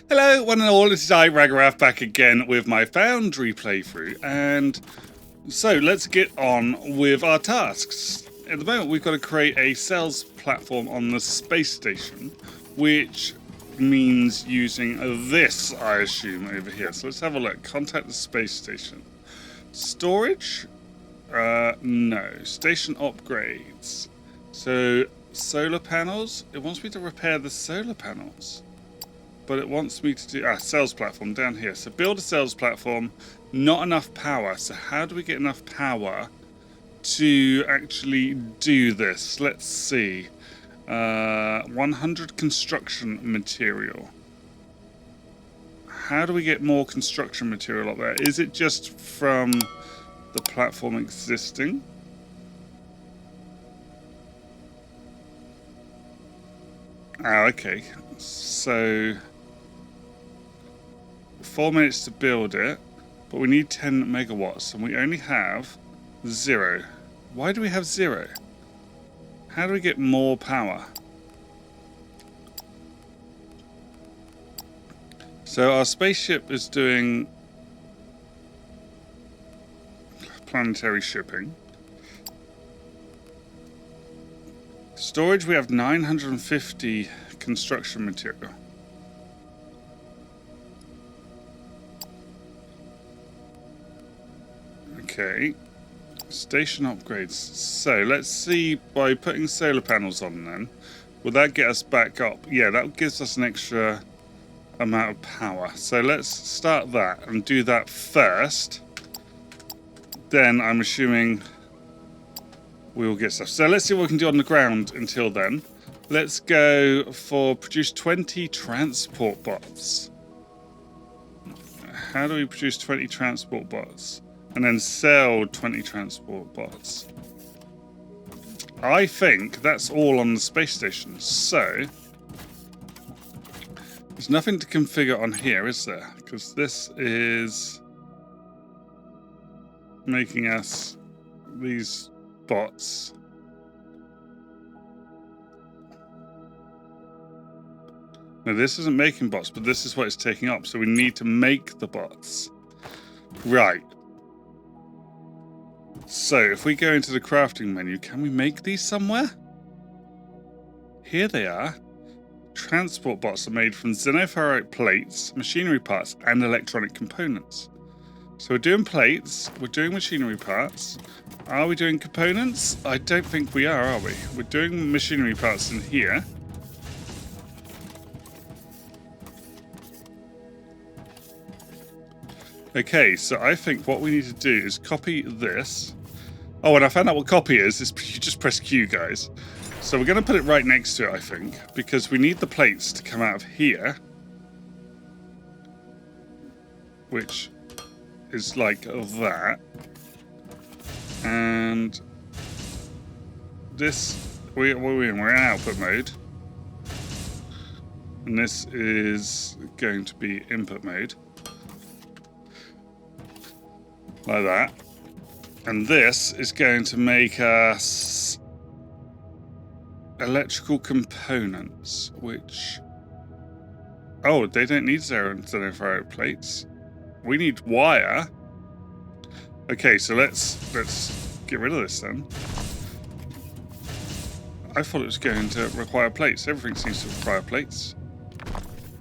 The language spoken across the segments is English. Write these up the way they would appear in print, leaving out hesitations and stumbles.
Hello, one and all, it's I, Ragarath, back again with my Foundry playthrough, and so let's get on with our tasks. At the moment, we've got to create a sales platform on the space station, which means using this, I assume, over here. So let's have a look. Contact the space station. Storage? No. Station upgrades. So, solar panels? It wants me to repair the solar panels. But it wants me to do sales platform down here. So build a sales platform, not enough power. So how do we get enough power to actually do this? Let's see. 100 construction material. How do we get more construction material up there? Is it just from the platform existing? Oh, okay. So 4 minutes to build it, but we need 10 megawatts, and we only have 0. Why do we have 0? How do we get more power? So our spaceship is doing planetary shipping. Storage, we have 950 construction material. Okay, station upgrades. So let's see, by putting solar panels on then, will that get us back up? Yeah, that gives us an extra amount of power. So let's start that and do that first. Then I'm assuming we will get stuff. So let's see what we can do on the ground until then. Let's go for produce 20 transport bots. How do we produce 20 transport bots? And then sell 20 transport bots. I think that's all on the space station. So there's nothing to configure on here, is there? Because this is making us these bots. No, this isn't making bots, but this is what it's taking up. So we need to make the bots. Right. So, if we go into the crafting menu, can we make these somewhere? Here they are. Transport bots are made from xenoferrite plates, machinery parts, and electronic components. So we're doing plates, we're doing machinery parts. Are we doing components? I don't think we are we? We're doing machinery parts in here. Okay, so I think what we need to do is copy this. Oh, and I found out what copy is. You just press Q, guys. So we're going to put it right next to it, I think, because we need the plates to come out of here. Which is like that. And this, we're in output mode. And this is going to be input mode. Like that. And this is going to make us electrical components, which... Oh, they don't need xenoferrite plates. We need wire. Okay, so let's get rid of this then. I thought it was going to require plates. Everything seems to require plates.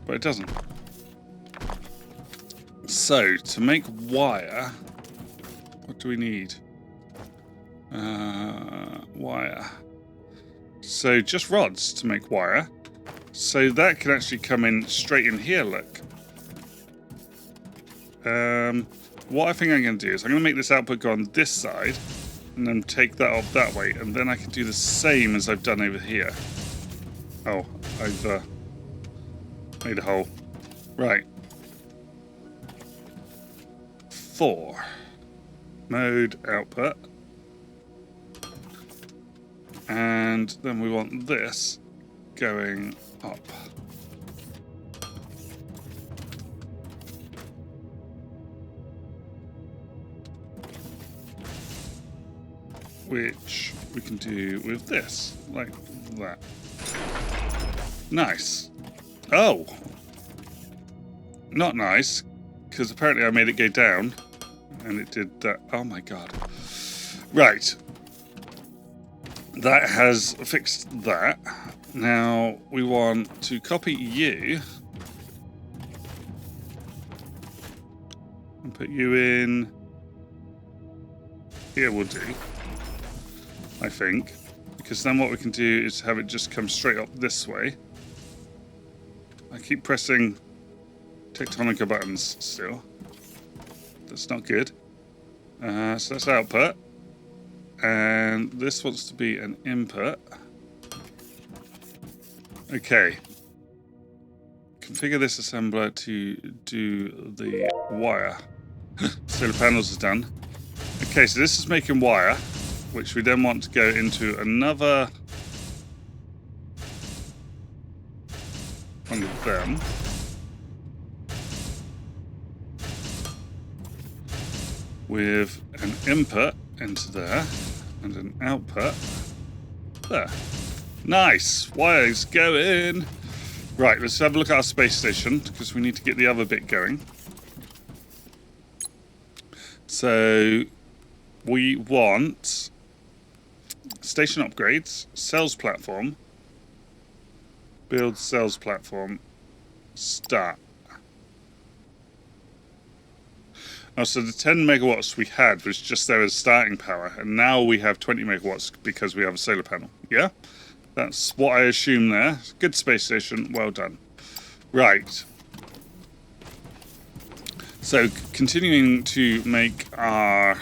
But it doesn't. So, to make wire... What do we need? Wire. So just rods to make wire. So that can actually come in straight in here, look. What I think I'm going to do is I'm going to make this output go on this side and then take that off that way, and then I can do the same as I've done over here. Oh, I've made a hole. Right. 4. Mode output. And then we want this going up. Which we can do with this, like that. Nice. Oh! Not nice, because apparently I made it go down, and it did that. Oh my god. Right. That has fixed that. Now we want to copy you and put you in here. Will do, I think, because then what we can do is have it just come straight up this way. I keep pressing tectonica buttons still. That's not good. So that's output, and this wants to be an input. Okay. Configure this assembler to do the wire. Solar panels is done. Okay, so this is making wire, which we then want to go into another one of them. With an input into there and an output there. Nice! Wires going! Right, let's have a look at our space station, because we need to get the other bit going. So, we want station upgrades, cells platform, build cells platform, start. Oh, so the 10 megawatts we had was just there as starting power, and now we have 20 megawatts because we have a solar panel. Yeah? That's what I assume there. Good space station, well done. Right. So, continuing to make our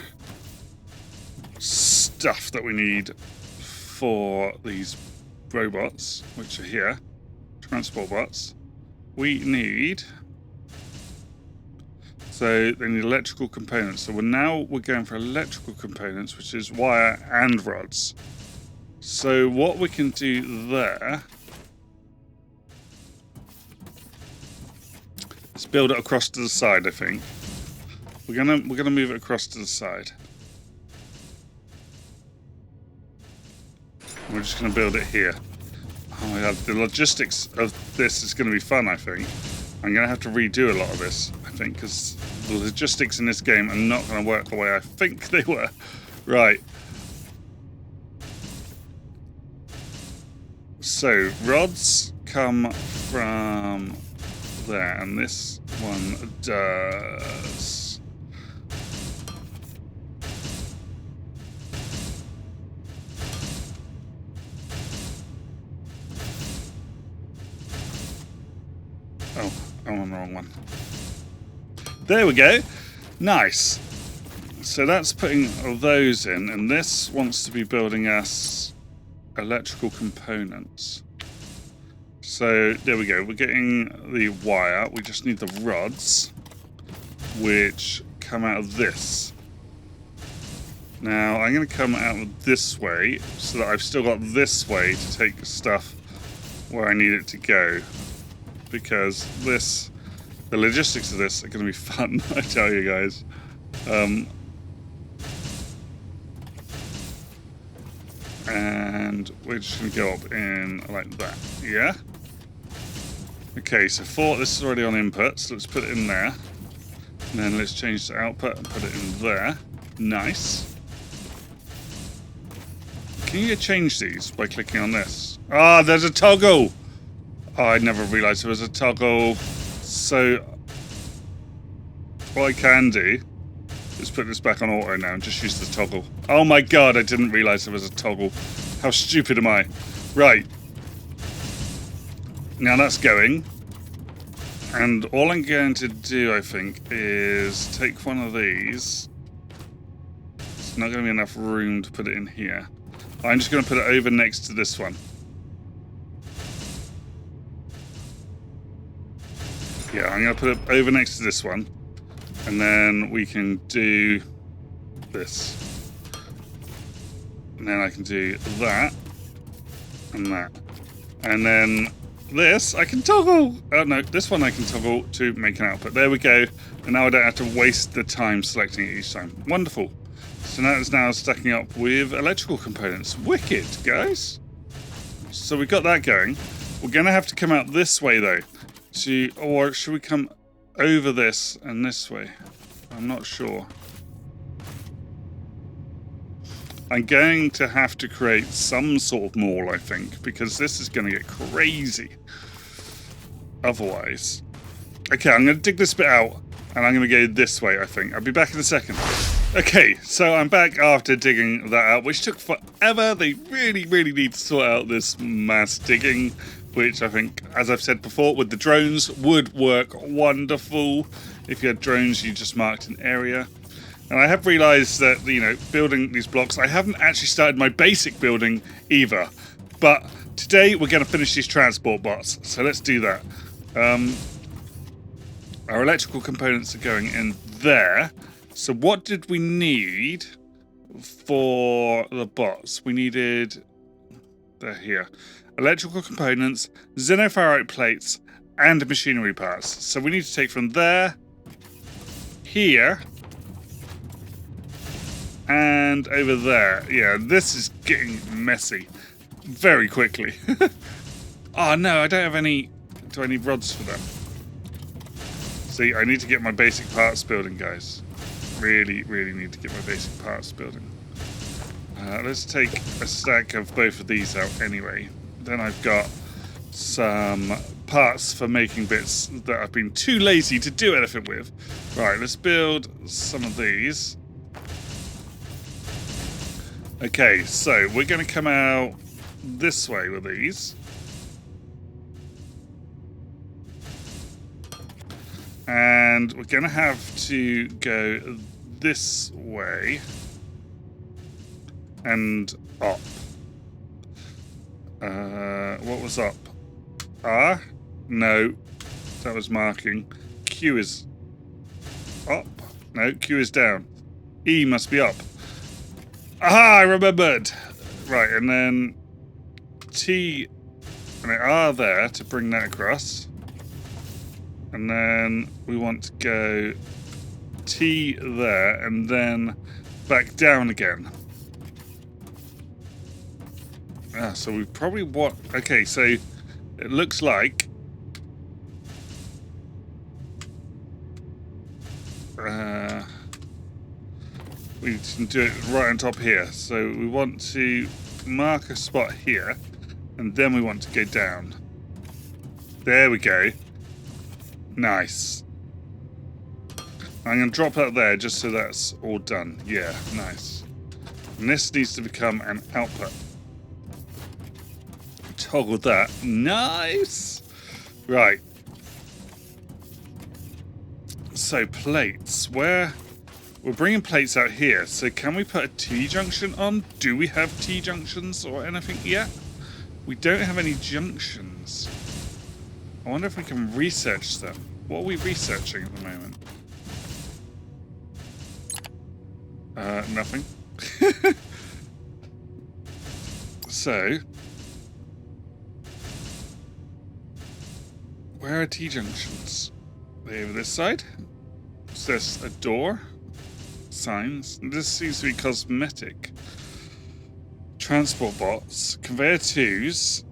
stuff that we need for these robots, which are here, transport bots, we need... So they need electrical components. So we're going for electrical components, which is wire and rods. So what we can do there is build it across to the side. I think we're gonna move it across to the side. We're just gonna build it here. Oh my god, the logistics of this is gonna be fun. I think I'm gonna have to redo a lot of this. I think because the logistics in this game are not going to work the way I think they were. Right. So, rods come from there, and this one does. Oh, I'm on the wrong one. There we go. Nice. So that's putting those in, and this wants to be building us electrical components. So there we go. We're getting the wire. We just need the rods, which come out of this. Now I'm going to come out of this way so that I've still got this way to take stuff where I need it to go, because this... The logistics of this are going to be fun, I tell you guys. And we're just going to go up in like that, yeah? Okay, so this is already on input, so let's put it in there. And then let's change the output and put it in there. Nice. Can you change these by clicking on this? Ah, there's a toggle! Oh, I never realised there was a toggle. So, what I can do is put this back on auto now and just use the toggle. Oh my god, I didn't realise there was a toggle. How stupid am I? Right. Now that's going. And all I'm going to do, I think, is take one of these. It's not going to be enough room to put it in here. I'm just going to put it over next to this one. Yeah, I'm going to put it over next to this one, and then we can do this. And then I can do that, and that. And then this, I can toggle. Oh no, this one I can toggle to make an output. There we go. And now I don't have to waste the time selecting it each time. Wonderful. So now it's now stacking up with electrical components. Wicked, guys. So we've got that going. We're going to have to come out this way, though. Or should we come over this and this way. I'm not sure. I'm going to have to create some sort of mall, I think, because this is going to get crazy otherwise. Okay, I'm going to dig this bit out, and I'm going to go this way, I think. I'll be back in a second. Okay, so I'm back after digging that out, which took forever. They really, really need to sort out this mass digging, which I think, as I've said before, with the drones would work wonderful. If you had drones, you just marked an area. And I have realised that, you know, building these blocks, I haven't actually started my basic building either. But today we're going to finish these transport bots, so let's do that. Our electrical components are going in there. So what did we need for the bots? We needed... They're here. Electrical components, xenoferrite plates, and machinery parts. So we need to take from there, here, and over there. Yeah, this is getting messy very quickly. Oh no, I don't have any... Do I need rods for them? See, I need to get my basic parts building, guys. Really, really need to get my basic parts building. Let's take a stack of both of these out anyway. Then I've got some parts for making bits that I've been too lazy to do anything with. Right, let's build some of these. Okay, so we're going to come out this way with these. And we're going to have to go this way and up. What was up? R? No, that was marking. Q is up. No, Q is down. E must be up. Aha, I remembered. Right, and then T and R there to bring that across. And then we want to go T there and then back down again. So we probably want... Okay, so it looks like... we can do it right on top here. So we want to mark a spot here, and then we want to go down. There we go. Nice. I'm going to drop that there just so that's all done. Yeah, nice. And this needs to become an output. Toggle that. Nice. Right. So plates. Where? We're bringing plates out here. So can we put a T-junction on? Do we have T-junctions or anything yet? We don't have any junctions. I wonder if we can research them. What are we researching at the moment? Nothing. So, where are T-junctions? Are they over this side? Is this a door? Signs. This seems to be cosmetic. Transport bots. Conveyor 2s.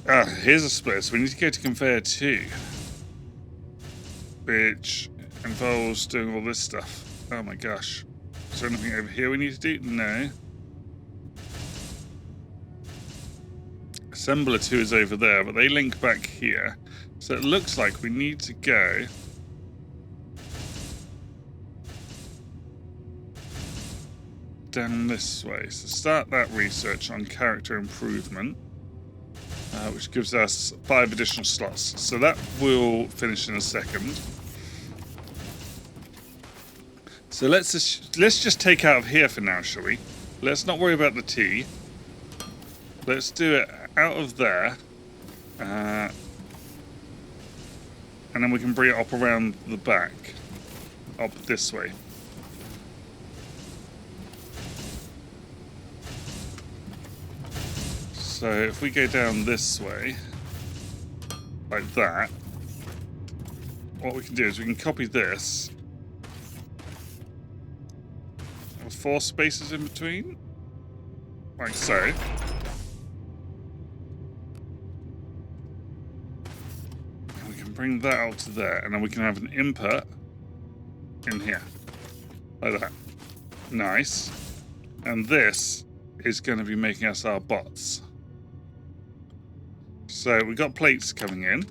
Ah, here's a split. So we need to go to conveyor 2. Which involves doing all this stuff. Oh my gosh. Is there anything over here we need to do? No. Assembler 2 is over there, but they link back here. So it looks like we need to go... down this way. So start that research on character improvement. Which gives us 5 additional slots. So that will finish in a second. So let's just take out of here for now, shall we? Let's not worry about the T. Let's do it out of there. And then we can bring it up around the back. Up this way. So if we go down this way, like that, what we can do is we can copy this. Have 4 spaces in between, like so. And we can can bring that out to there, and then we can have an input in here. Like that. Nice. And this is going to be making us our bots. So we've got plates coming in.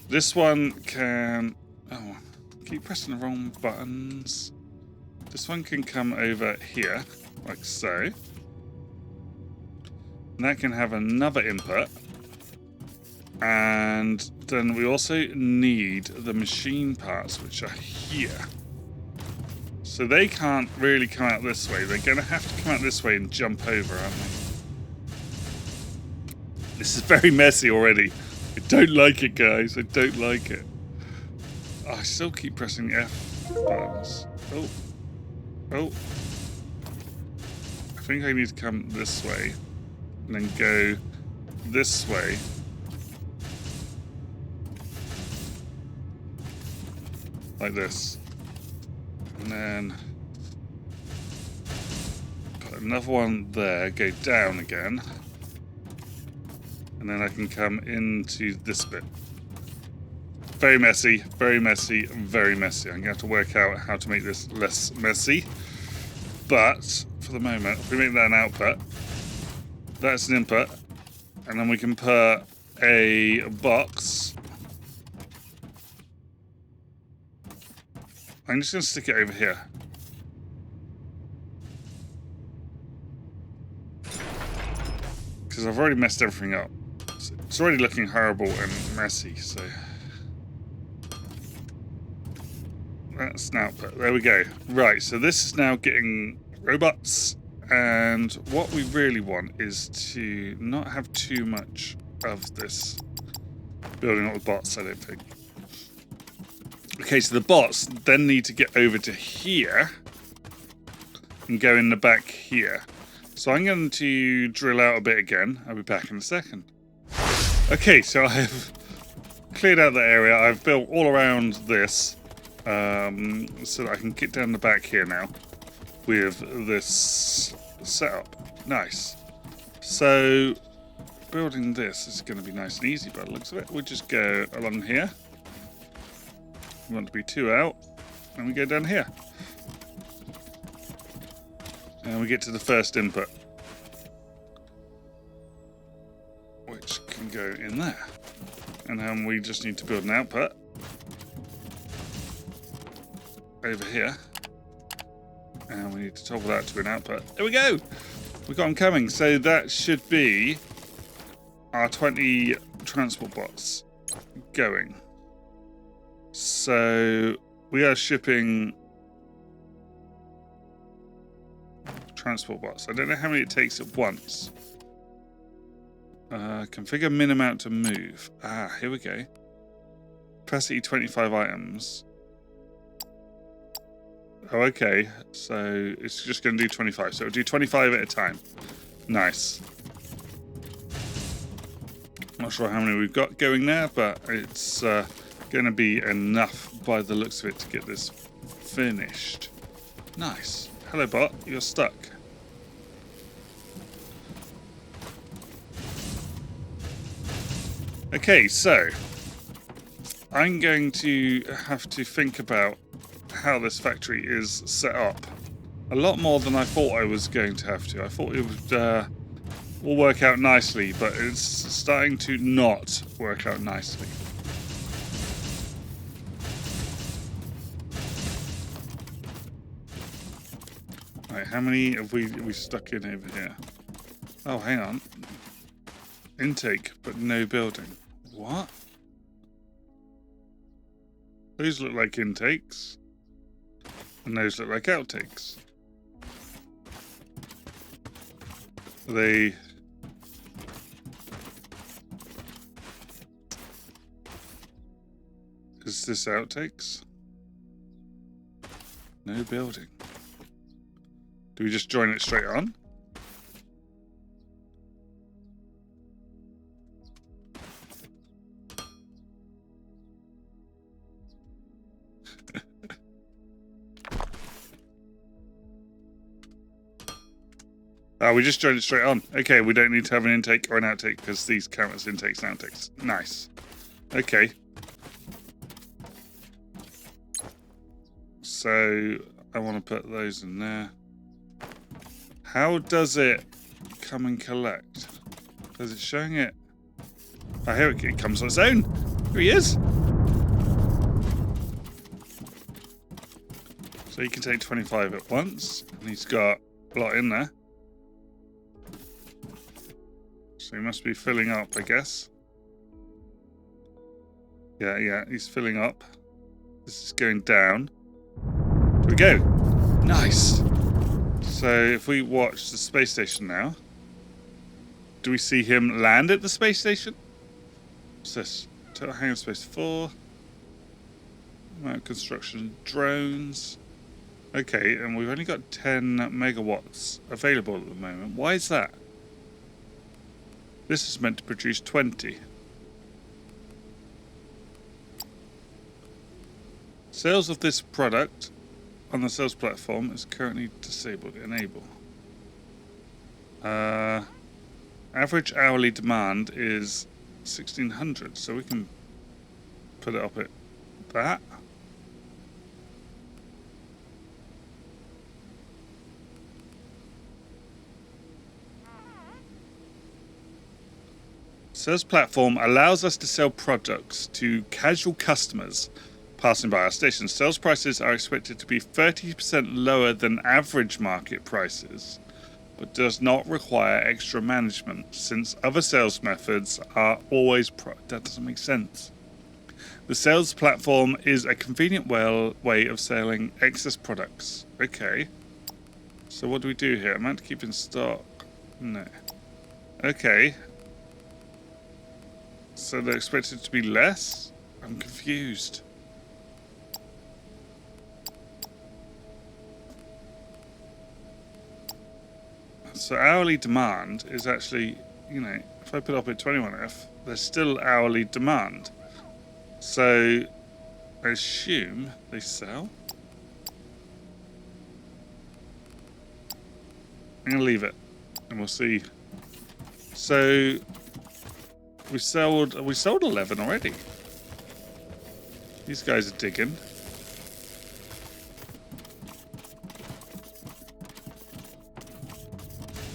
This one can... Oh, keep pressing the wrong buttons. This one can come over here, like so. And that can have another input. And then we also need the machine parts, which are here. So they can't really come out this way. They're going to have to come out this way and jump over, aren't they? This is very messy already. I don't like it, guys. I don't like it. Oh, I still keep pressing the F buttons. Oh. Oh. I think I need to come this way. And then go this way. Like this. And then put another one there, go down again. And then I can come into this bit. Very messy, very messy, very messy. I'm going to have to work out how to make this less messy. But for the moment, if we make that an output, that's an input. And then we can put a box. I'm just going to stick it over here. Because I've already messed everything up. It's already looking horrible and messy, so... That's an output. There we go. Right, so this is now getting robots. And what we really want is to not have too much of this building up with bots, I don't think. Okay, so the bots then need to get over to here and go in the back here. So I'm going to drill out a bit again. I'll be back in a second. Okay, so I've cleared out the area. I've built all around this so that I can get down the back here now with this setup. Nice. So building this is going to be nice and easy by the looks of it. We'll just go along here. We want to be 2 out, and we go down here. And we get to the first input, which can go in there. And then we just need to build an output over here. And we need to toggle that to an output. There we go! We got them coming. So that should be our 20 transport bots going. So we are shipping transport bots. I don't know how many it takes at once. Configure min amount to move. Ah, here we go. Capacity 25 items. Oh, okay. So it's just going to do 25. So it'll do 25 at a time. Nice. Not sure how many we've got going there, but it's going to be enough by the looks of it to get this finished. Nice. Hello, bot. You're stuck. Okay, so I'm going to have to think about how this factory is set up. A lot more than I thought I was going to have to. I thought it would all work out nicely, but it's starting to not work out nicely. Right, how many have we stuck in over here? Oh, hang on. Intake, but no building. What? Those look like intakes. And those look like outtakes. Are they... Is this outtakes? No building. Do we just join it straight on? Oh, we just joined it straight on. Okay, we don't need to have an intake or an outtake because these count as intakes and outtakes. Nice. Okay. So I want to put those in there. How does it come and collect? Is it showing it? Oh, here it comes on its own. Here he is. So you can take 25 at once, and he's got a lot in there. So he must be filling up, I guess. Yeah, he's filling up. This is going down. Here we go. Nice. So if we watch the space station now, do we see him land at the space station? What's this? Total hangar space 4. Amount of construction drones. Okay, and we've only got 10 megawatts available at the moment. Why is that? This is meant to produce 20. Sales of this product on the sales platform is currently disabled. Enable. Average hourly demand is 1600, so we can put it up at that. Sales platform allows us to sell products to casual customers passing by our station. Sales prices are expected to be 30% lower than average market prices, but does not require extra management since other sales methods are always that doesn't make sense. The sales platform is a convenient way of selling excess products. Okay. So what do we do here? Amount to keep in stock? No. Okay. So they're expected to be less? I'm confused. So hourly demand is actually, you know, if I put up at 21F, there's still hourly demand. So I assume they sell. I'm going to leave it and we'll see. So we sold 11 already. These guys are digging.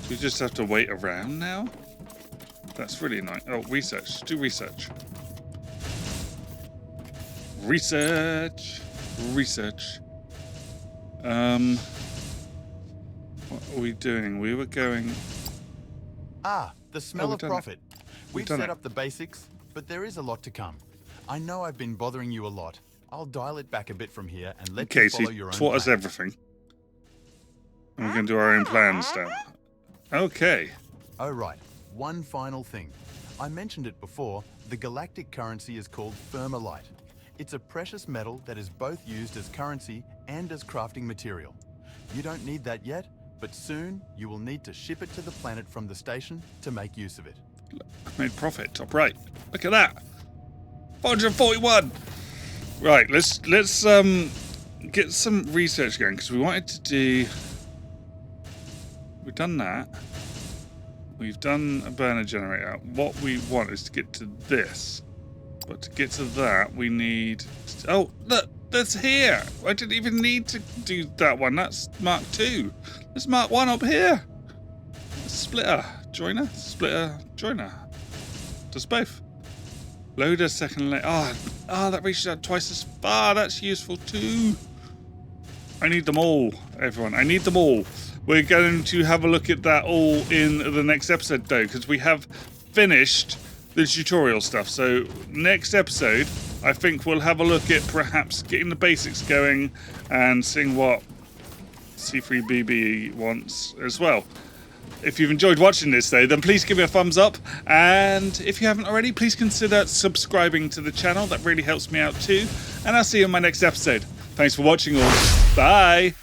We just have to wait around now? That's really nice. Oh, research. Do research. Research. What are we doing? We were going... Ah, the smell of profit. We've set it. up the basics, but there is a lot to come. I know I've been bothering you a lot. I'll dial it back a bit from here and let you follow your own plan. Taught us everything. And we're going to do our own plans now. Okay. Oh, right. One final thing. I mentioned it before. The galactic currency is called thermalite. It's a precious metal that is both used as currency and as crafting material. You don't need that yet, but soon you will need to ship it to the planet from the station to make use of it. I've made profit, top right. Look at that. 441. Right, let's get some research going because we wanted to do. We've done that. We've done a burner generator. What we want is to get to this, but to get to that, we need. Oh, look, that's here. I didn't even need to do that one. That's Mark 2. There's Mark 1 up here. Splitter, joiner, splitter, joiner. Does both. Loader, second layer. Ah, that reaches out twice as far. That's useful too. I need them all, everyone. I need them all. We're going to have a look at that all in the next episode, though, because we have finished the tutorial stuff. So next episode, I think we'll have a look at perhaps getting the basics going and seeing what C3BB wants as well. If you've enjoyed watching this, though, then please give me a thumbs up. And if you haven't already, please consider subscribing to the channel. That really helps me out too. And I'll see you in my next episode. Thanks for watching all. Bye.